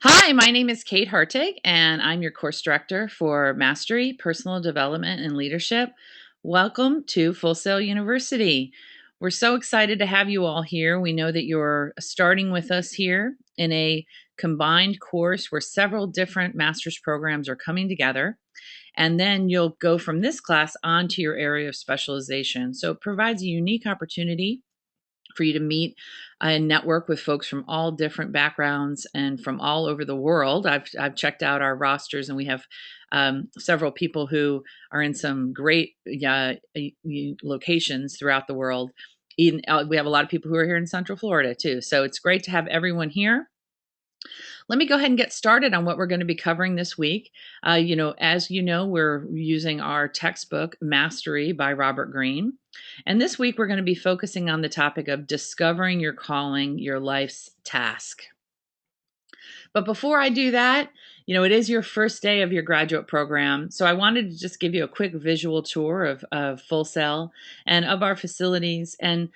Hi, my name is Kate Hartig, and I'm your course director for Mastery, Personal Development, and Leadership. Welcome to Full Sail University. We're so excited to have you all here. We know that you're starting with us here in a combined course where several different master's programs are coming together. And then you'll go from this class on to your area of specialization. So it provides a unique opportunity for you to meet and network with folks from all different backgrounds and from all over the world. I've checked out our rosters, and we have several people who are in some great locations throughout the world. Even, we have a lot of people who are here in Central Florida too. So it's great to have everyone here. Let me go ahead and get started on what we're going to be covering this week. As you know, we're using our textbook, Mastery by Robert Greene. And this week, we're going to be focusing on the topic of discovering your calling, your life's task. But before I do that, it is your first day of your graduate program. So I wanted to just give you a quick visual tour of Full Sail and of our facilities. And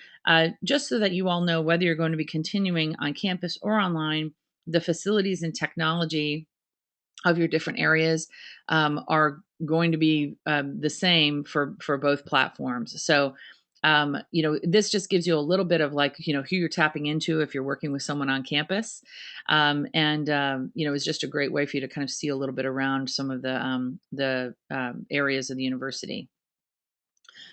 just so that you all know whether you're going to be continuing on campus or online, the facilities and technology of your different areas are going to be the same for both platforms. So this just gives you a little bit of who you're tapping into if you're working with someone on campus. It's just a great way for you to kind of see a little bit around some of the areas of the university.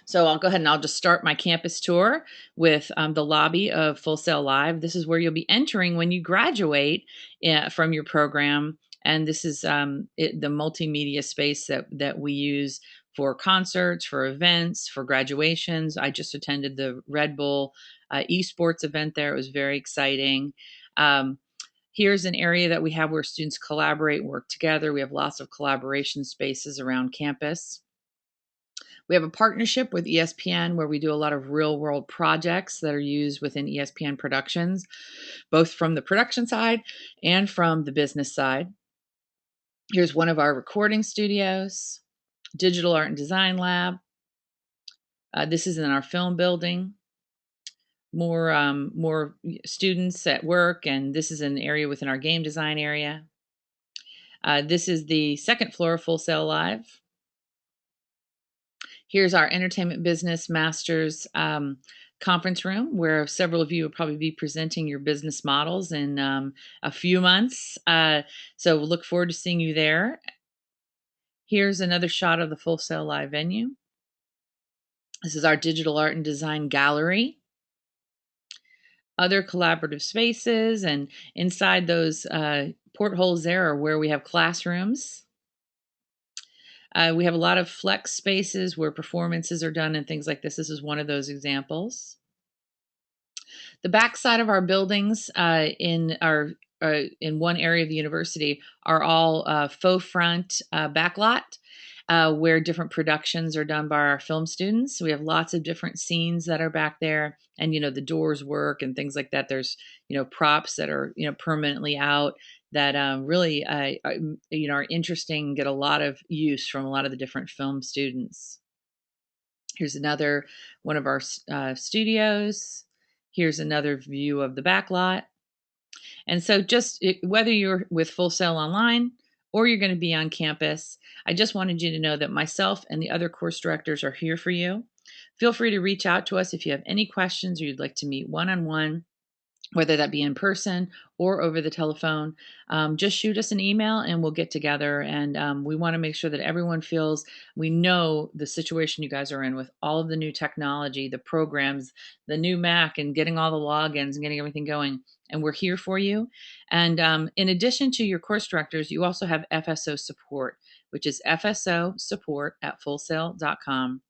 So I'll go ahead and I'll just start my campus tour with the lobby of Full Sail Live. This is where you'll be entering when you graduate from your program. And this is the multimedia space that we use for concerts, for events, for graduations. I just attended the Red Bull esports event there. It was very exciting. Here's an area that we have where students collaborate, work together. We have lots of collaboration spaces around campus. We have a partnership with ESPN where we do a lot of real world projects that are used within ESPN productions, both from the production side and from the business side. Here's one of our recording studios, digital art and design lab. This is in our film building. More students at work, and this is an area within our game design area. This is the second floor of Full Sail Live. Here's our entertainment business masters conference room, where several of you will probably be presenting your business models in a few months. So we'll look forward to seeing you there. Here's another shot of the Full Sail Live venue. This is our digital art and design gallery. Other collaborative spaces, and inside those portholes there are where we have classrooms. We have a lot of flex spaces where performances are done and things like this. This is one of those examples. The back side of our buildings in one area of the university are all faux front backlot, where different productions are done by our film students. So we have lots of different scenes that are back there, and the doors work and things like that. There's props that are permanently out that really are interesting, get a lot of use from a lot of the different film students. Here's another one of our studios. Here's another view of the back lot. And so whether you're with Full Sail Online or you're going to be on campus, I just wanted you to know that myself and the other course directors are here for you. Feel free to reach out to us if you have any questions or you'd like to meet one-on-one, whether that be in person or over the telephone. Just shoot us an email and we'll get together. And we want to make sure that everyone feels we know the situation you guys are in with all of the new technology, the programs, the new Mac, and getting all the logins and getting everything going. And we're here for you. And in addition to your course directors, you also have FSO support, which is FSO support at fullsail.com.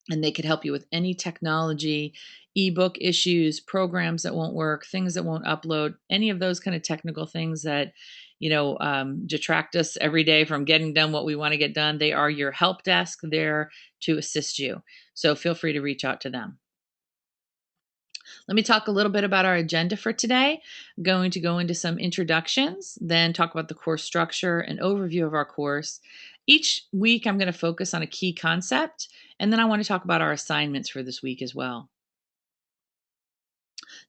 And they could help you with any technology, ebook issues, programs that won't work, things that won't upload, any of those kind of technical things that detract us every day from getting done what we want to get done. They are your help desk there to assist you. So feel free to reach out to them. Let me talk a little bit about our agenda for today. I'm going to go into some introductions, then talk about the course structure, an overview of our course. Each week, I'm going to focus on a key concept, and then I want to talk about our assignments for this week as well.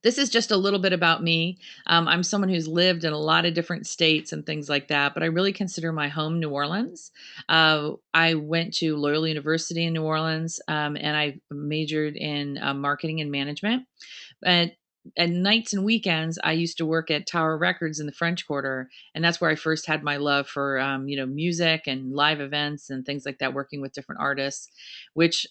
This is just a little bit about me. I'm someone who's lived in a lot of different states and things like that, but I really consider my home New Orleans. I went to Loyola University in New Orleans, and I majored in marketing and management. But at nights and weekends, I used to work at Tower Records in the French Quarter, and that's where I first had my love for music and live events and things like that, working with different artists. Which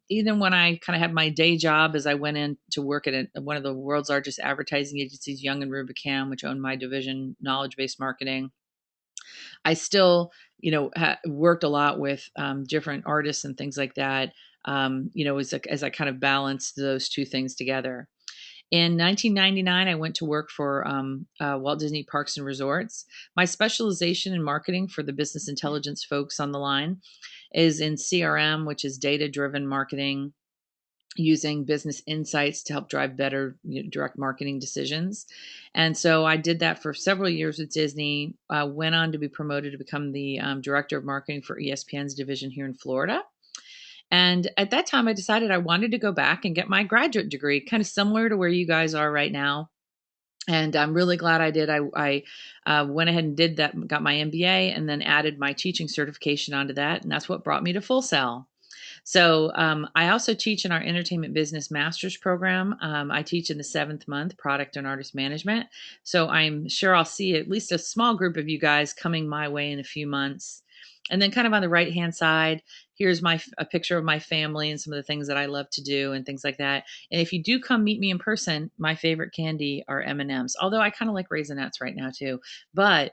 even when I kind of had my day job, as I went in to work at one of the world's largest advertising agencies, Young and Rubicam, which owned my division, knowledge based marketing, I still worked a lot with different artists and things like that. As I kind of balanced those two things together. In 1999, I went to work for Walt Disney Parks and Resorts. My specialization in marketing for the business intelligence folks on the line is in CRM, which is data driven marketing, using business insights to help drive better direct marketing decisions. And so I did that for several years with Disney. Went on to be promoted to become the director of marketing for ESPN's division here in Florida. And at that time, I decided I wanted to go back and get my graduate degree, kind of similar to where you guys are right now. And I'm really glad I did. I went ahead and did that, got my MBA, and then added my teaching certification onto that. And that's what brought me to Full Sail. So I also teach in our entertainment business master's program. I teach in the 7th month, product and artist management. So I'm sure I'll see at least a small group of you guys coming my way in a few months. And then kind of on the right hand side, here's a picture of my family and some of the things that I love to do and things like that. And if you do come meet me in person, my favorite candy are M&Ms. Although I kind of like Raisinets right now too, but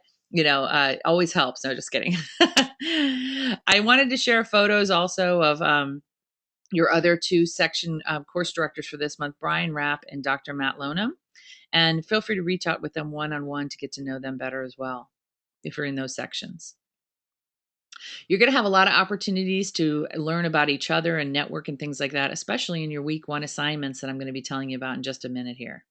always helps. No, just kidding. I wanted to share photos also of your other two section course directors for this month, Brian Rapp and Dr. Matt Lonham. And feel free to reach out with them one-on-one to get to know them better as well, if you're in those sections. You're going to have a lot of opportunities to learn about each other and network and things like that, especially in your week 1 assignments that I'm going to be telling you about in just a minute here.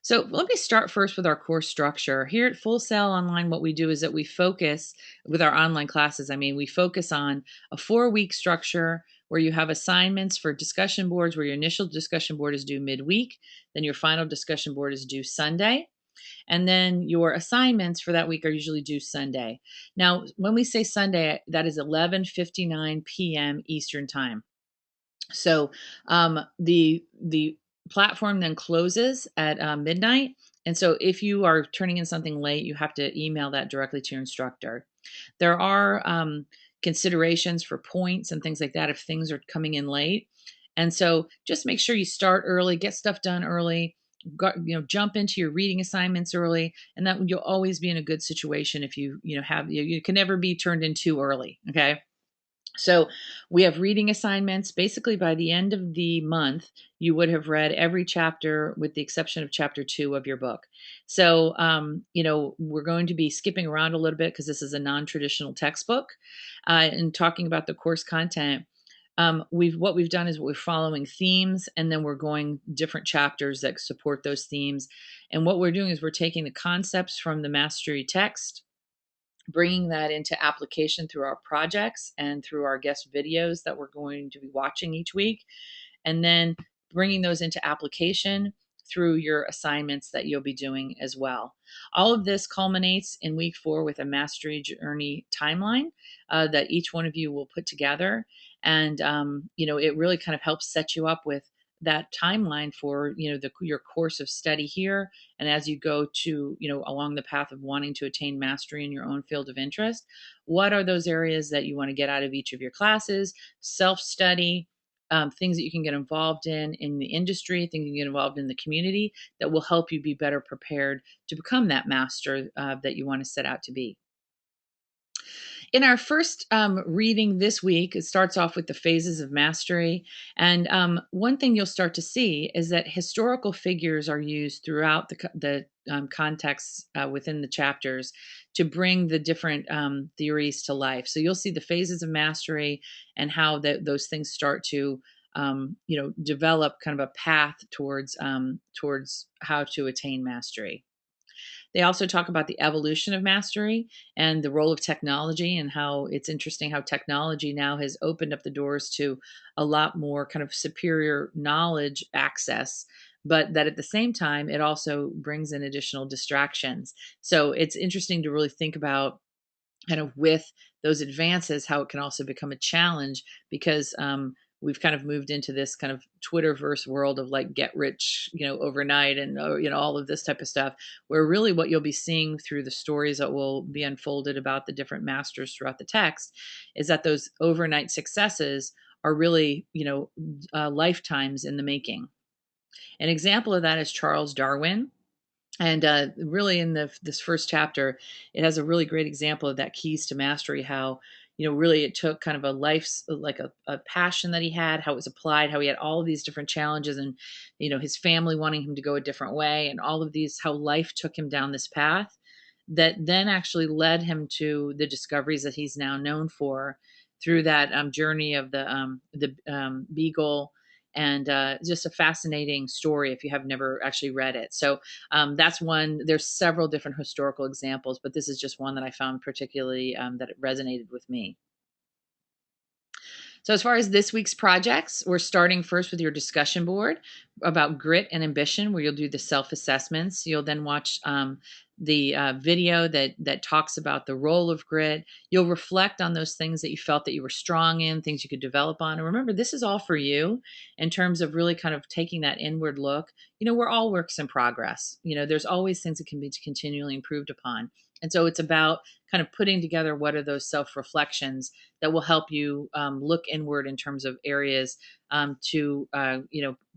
So let me start first with our course structure. Here at Full Sail Online, what we do is that we focus with our online classes. We focus on a 4-week structure where you have assignments for discussion boards, where your initial discussion board is due midweek, then your final discussion board is due Sunday. And then your assignments for that week are usually due Sunday. Now, when we say Sunday, that is 11:59 p.m. Eastern Time. So the platform then closes at midnight. And so if you are turning in something late, you have to email that directly to your instructor. There are considerations for points and things like that if things are coming in late. And so just make sure you start early, get stuff done early, jump into your reading assignments early, and that you'll always be in a good situation if you can never be turned in too early. Okay. So we have reading assignments. Basically, by the end of the month, you would have read every chapter with the exception of chapter 2 of your book. So, we're going to be skipping around a little bit because this is a non-traditional textbook, and talking about the course content. What we've done is we're following themes, and then we're going different chapters that support those themes. And what we're doing is we're taking the concepts from the mastery text, bringing that into application through our projects and through our guest videos that we're going to be watching each week, and then bringing those into application through your assignments that you'll be doing as well. All of this culminates in week 4 with a mastery journey timeline that each one of you will put together. And, it really kind of helps set you up with that timeline for, your course of study here. And as you go to, along the path of wanting to attain mastery in your own field of interest, what are those areas that you want to get out of each of your classes, self-study, things that you can get involved in the industry, things you can get involved in the community that will help you be better prepared to become that master that you want to set out to be. In our first reading this week, it starts off with the phases of mastery. And one thing you'll start to see is that historical figures are used throughout the contexts within the chapters to bring the different theories to life. So you'll see the phases of mastery and how those things start to develop kind of a path towards how to attain mastery. They also talk about the evolution of mastery and the role of technology, and how it's interesting how technology now has opened up the doors to a lot more kind of superior knowledge access but that at the same time, it also brings in additional distractions. So it's interesting to really think about kind of with those advances, how it can also become a challenge because we've kind of moved into this kind of Twitterverse world of like get rich, overnight and all of this type of stuff. Where really what you'll be seeing through the stories that will be unfolded about the different masters throughout the text is that those overnight successes are really lifetimes in the making. An example of that is Charles Darwin, and really, in this first chapter, it has a really great example of that keys to mastery. How really it took kind of a life's like a passion that he had, how it was applied, how he had all of these different challenges, and his family wanting him to go a different way, and all of these how life took him down this path that then actually led him to the discoveries that he's now known for through that journey of the beagle and just a fascinating story if you have never actually read it. So that's one. There's several different historical examples, but this is just one that I found particularly that it resonated with me. So, as far as this week's projects, we're starting first with your discussion board about grit and ambition, where you'll do the self assessments. You'll then watch the video that talks about the role of grit. You'll reflect on those things that you felt that you were strong in, things you could develop on. And remember, this is all for you in terms of really kind of taking that inward look. We're all works in progress. There's always things that can be continually improved upon. And so it's about kind of putting together what are those self reflections that will help you look inward in terms of areas to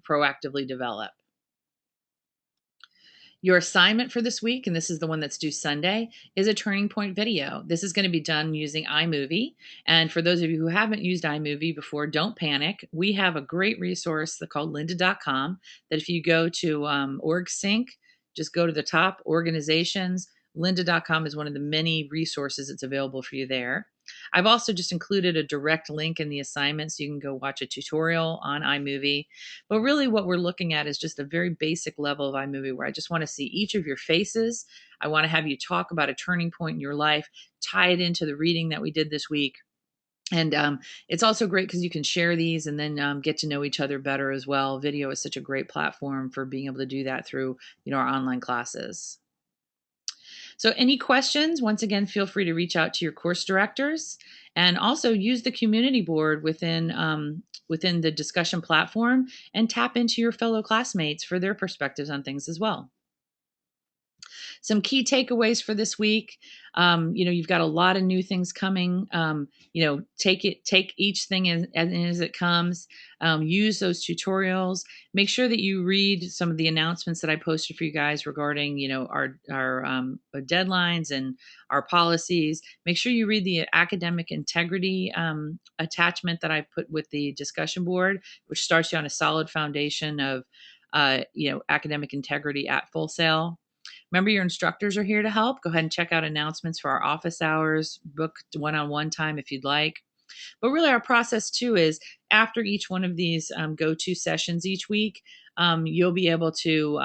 proactively develop. Your assignment for this week, and this is the one that's due Sunday, is a turning point video. This is going to be done using iMovie. And for those of you who haven't used iMovie before, don't panic. We have a great resource called lynda.com that if you go to OrgSync, just go to the top organizations. Lynda.com is one of the many resources that's available for you there. I've also just included a direct link in the assignment so you can go watch a tutorial on iMovie. But really, what we're looking at is just a very basic level of iMovie where I just want to see each of your faces. I want to have you talk about a turning point in your life, tie it into the reading that we did this week. And it's also great because you can share these and then get to know each other better as well. Video is such a great platform for being able to do that through our online classes. So, any questions? Once again, feel free to reach out to your course directors, and also use the community board within the discussion platform and tap into your fellow classmates for their perspectives on things as well. Some key takeaways for this week. You've got a lot of new things coming. Take each thing as it comes. Use those tutorials. Make sure that you read some of the announcements that I posted for you guys regarding, our deadlines and our policies. Make sure you read the academic integrity attachment that I put with the discussion board, which starts you on a solid foundation of, academic integrity at Full Sail. Remember, your instructors are here to help. Go ahead and check out announcements for our office hours, book one-on-one time if you'd like. But really, our process too is after each one of these go-to sessions each week, you'll be able to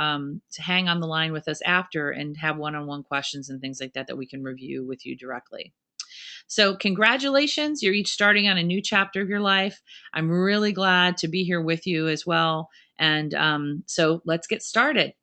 hang on the line with us after and have one-on-one questions and things like that we can review with you directly. So congratulations, you're each starting on a new chapter of your life. I'm really glad to be here with you as well. And so let's get started.